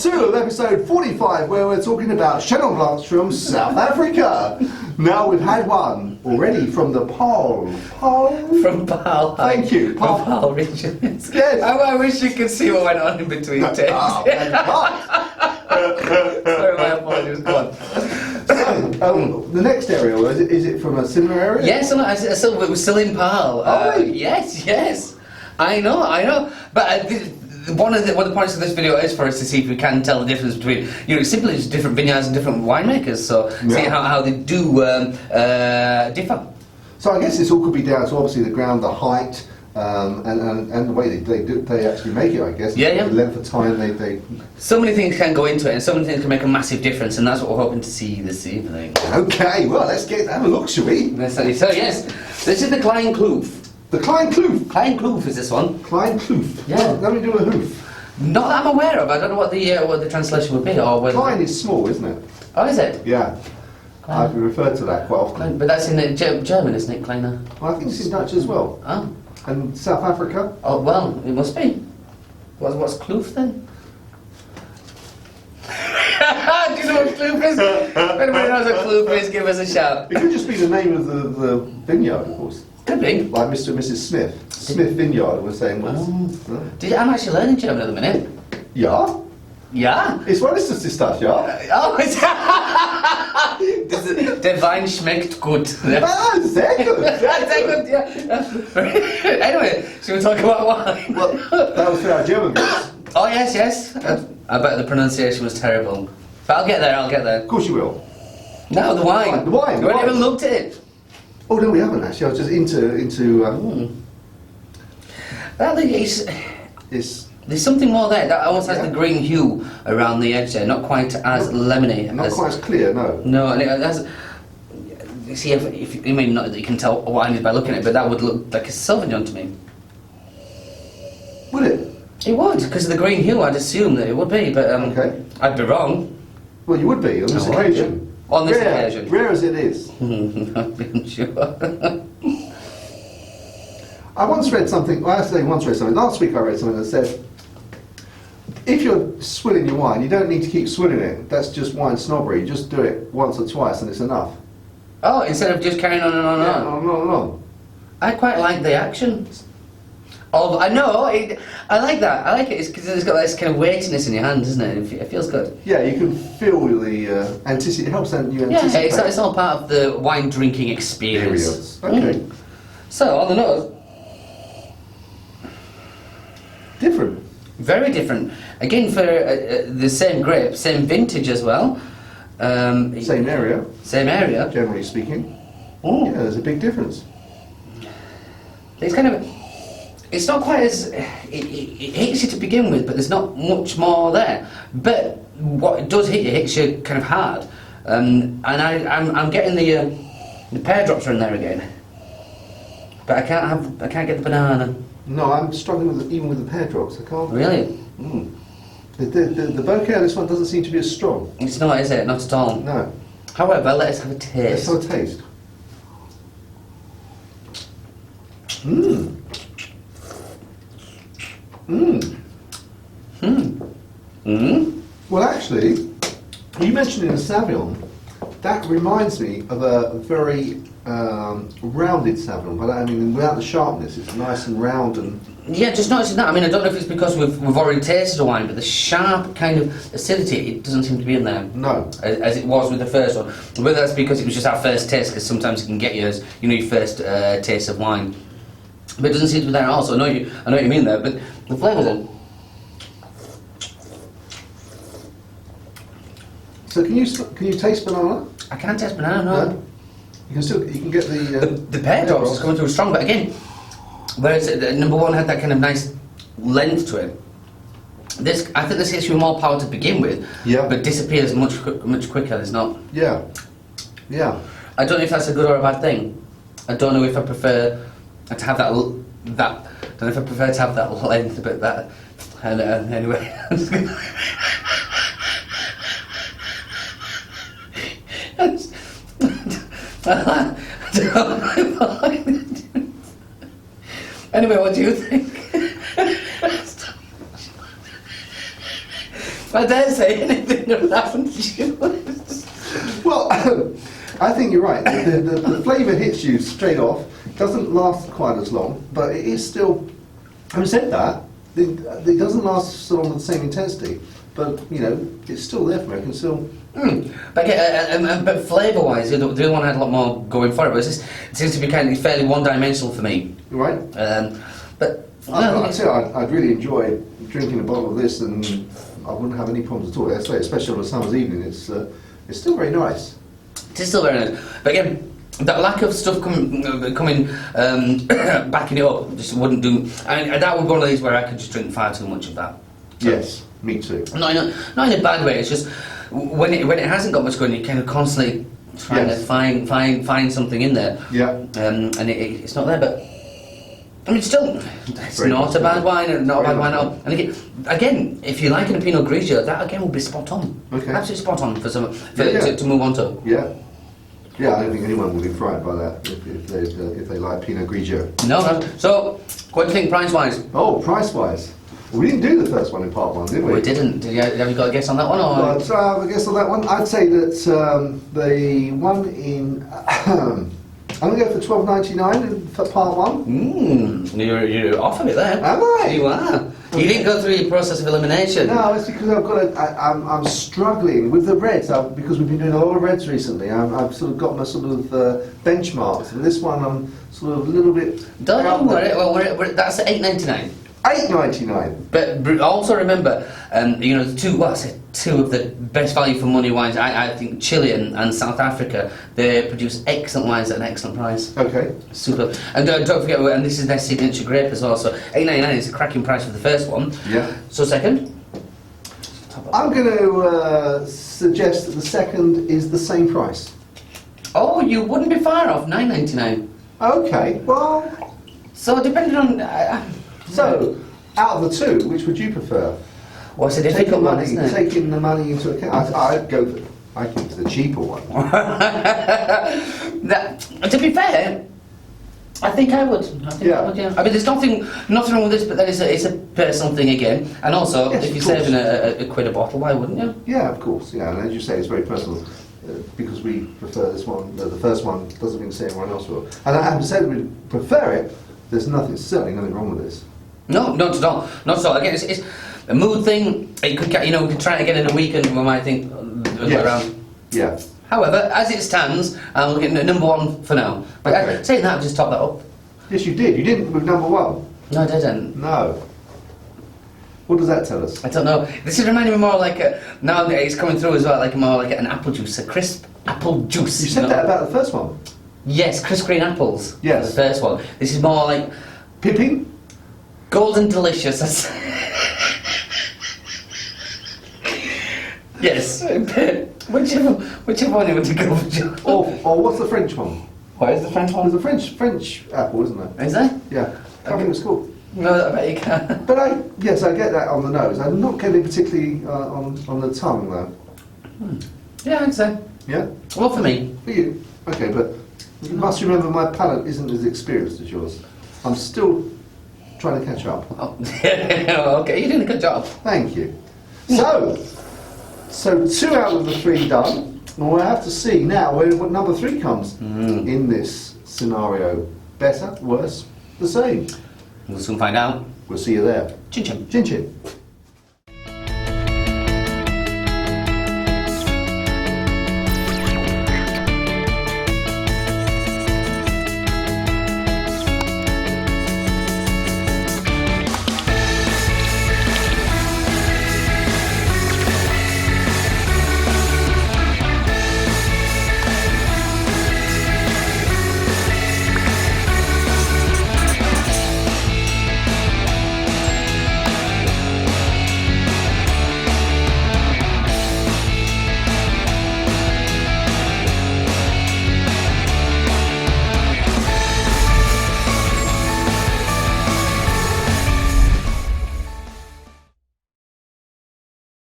2 of episode 45, where we're talking about Chenin Blancs from South Africa. Now we've had one already from the Paarl. From Paarl. Thank you. From Paarl region. Yes. I wish you could see what went on in between takes. Sorry, my apologies. Go on. So, the next area, is it from a similar area? Yes, we're still in Paarl. Yes. I know. But one of the points of this video is for us to see if we can tell the difference between, simply just different vineyards and different winemakers. So see how they do differ. So I guess this all could be down to obviously the ground, the height, and the way they actually make it. I guess. Yeah. The length of time they. So many things can go into it, and so many things can make a massive difference, and that's what we're hoping to see this evening. Okay, well let's have a look, shall we? So yes, this is the Klien Kloof. The Klien Kloof. Klien Kloof is this one. Klien Kloof. Yeah. Let me do a hoof. Not that I'm aware of. I don't know what the translation would be, or whether. Klien is small, isn't it? Oh, is it? Yeah. I've referred to that quite often. But that's in German, isn't it, Kleiner? Well, I think it's in Dutch as well. Oh. And South Africa? Oh, well, it must be. What's Kloof then? Do you know what Kloof is? If anybody knows what Kloof is, give us a shout. It could just be the name of the vineyard, of course. Could be. Like Mr. and Mrs. Smith. Smith Vineyard was saying once. I'm actually learning German at the minute. Ja? Ja? Ich weiß, dass das das, ja? Oh, der Wein schmeckt gut. Ah, sehr gut. Sehr gut, yeah. Anyway, should we talk about wine? Well, that was for our German bits. Oh, yes. I bet the pronunciation was terrible. But I'll get there. Of course you will. No, the wine. The wine. You haven't even looked at it. Oh, no, we haven't actually. I was just into I think there's something more there. That almost has the green hue around the edge there. Not quite as lemony. Not quite as clear, no. No, and it has... See, if you mean not that you can tell what wine is by looking at it, but that would look like a Sauvignon to me. Would it? It would, because of the green hue. I'd assume that it would be, but okay. I'd be wrong. Well, you would be on this occasion. On this occasion. Rare as it is. I'm sure. I once read something, last week I read something that said, if you're swilling your wine, you don't need to keep swilling it. That's just wine snobbery. Just do it once or twice and it's enough. Oh, instead of just carrying on and on and on. On and on. I quite like the action. Oh, I know. I like that. I like it because it's got this kind of weightiness in your hand, doesn't it? It feels good. Yeah, you can feel the anticipate. It helps you anticipate. Yeah, it's all part of the wine drinking experience. Okay. So on the nose. Different. Very different. Again, for the same grape, same vintage as well. Same area. Same area. Generally speaking. Oh. Yeah, there's a big difference. It's kind of... It's not quite as... It hits you to begin with, but there's not much more there. But what it does hit you, hits you kind of hard. And I'm getting the pear drops are in there again. But I can't get the banana. No, I'm struggling even with the pear drops. I can't. Really? The bouquet of this one doesn't seem to be as strong. It's not, is it? Not at all. No. However, let us have a taste. Let's have a taste. Well, actually, you mentioned in a Sauvignon, that reminds me of a very rounded Sauvignon, but I mean without the sharpness. It's nice and round and... Yeah, just noticing that. I mean, I don't know if it's because we've already tasted the wine, but the sharp kind of acidity, it doesn't seem to be in there. No. As it was with the first one. Whether that's because it was just our first taste, because sometimes it can get you as, your first taste of wine. But it doesn't seem to be there at all, so I know what you mean there, but the flavour's in. So can you taste banana? I can't taste banana, no. You can get the pear drops is coming through strong, but again, whereas number one had that kind of nice length to it. I think this hits you more power to begin with, but disappears much quicker. It's not. Yeah. I don't know if that's a good or a bad thing. I don't know if I prefer to have that. I don't know if I prefer to have that length, but that. Anyway, I'm just gonna Anyway, what do you think? I dare say anything that happened to you. Well, I think you're right. The flavour hits you straight off. Doesn't last quite as long, but it is still. Having said that, it doesn't last so long with the same intensity. But you know, it's still there for me. I can still. But, but flavour-wise, the other one had a lot more going for it. But it seems to be kind of fairly one-dimensional for me. Right. But I'd really enjoy drinking a bottle of this, and I wouldn't have any problems at all. Especially on a summer's evening, it's still very nice. It is still very nice. But again, that lack of stuff coming backing it up just wouldn't do. And that would be one of these where I could just drink far too much of that. So, yes, me too. Not in a bad way. It's just when it hasn't got much going, you're kind of constantly trying to find something in there. Yeah. And it's not there, but. I mean, still, it's not a bad wine, and not a bad wine at all. And again, if you're liking a Pinot Grigio, that again will be spot on. Okay. Absolutely spot on for to move on to. Yeah. Yeah, I don't think anyone will be frightened by that if they like Pinot Grigio. No. So, what do you think price-wise? Oh, price-wise. Well, we didn't do the first one in part one, did we? We didn't. Have you got a guess on that one? Or? Well, so I have a guess on that one. I'd say that the one in... I'm going to go for $12.99 for part one. You're off of it there. Am I? You are. You didn't go through your process of elimination. No, it's because I'm struggling with the reds because we've been doing a lot of reds recently. I've sort of got my sort of benchmarks, and this one I'm sort of a little bit. Don't worry. Well, that's $8.99. $8.99. But also remember, two of the best value for money wines. I think Chile and South Africa, they produce excellent wines at an excellent price. Okay. Super. And don't forget, and this is their signature grape as well. So $8.99 is a cracking price for the first one. Yeah. So second. I'm going to suggest that the second is the same price. Oh, you wouldn't be far off. $9.99. Okay. Well. So depending on. So, out of the two, which would you prefer? Well, it's a difficult one, isn't it? Taking the money into account, I'd go for the cheaper one. To be fair, I think I would. I would, yeah. I mean, there's nothing wrong with this, but then it's a personal thing again. And also, yes, if you're saving a quid a bottle, why wouldn't you? Yeah, of course. Yeah, and as you say, it's very personal. Because we prefer this one, the first one doesn't mean to say everyone else will. And I have to say that we prefer it. There's certainly nothing wrong with this. No, not at all. Not at all. Again, it's a mood thing. It could, we could try it again in a week, and we might think around. Yeah. However, as it stands, I'm looking at number one for now. But Okay. saying that, I've just topped that up. Yes, you did. You didn't with number one. No, I didn't. No. What does that tell us? I don't know. This is reminding me more like now that it's coming through as well, like more like an apple juice, a crisp apple juice. You said that about the first one. Yes, crisp green apples. Yes. The first one. This is more like Pipping? golden delicious. Yes. Whichever one you want to go for. Or what's the French one? What is the French one? There's a French apple, isn't there? Is there? Yeah. I can't think it's called. No, I bet you can. But I get that on the nose. I'm not getting it particularly on the tongue though. Yeah, I'd say. Yeah? Well, for me. For you? Okay, but you must remember my palate isn't as experienced as yours. I'm still trying to catch up. Oh. Okay, you're doing a good job. Thank you. So 2 out of the 3 done. And we'll have to see now what number 3 comes in this scenario. Better, worse, the same. We'll soon find out. We'll see you there. Chin chin. Chin chin.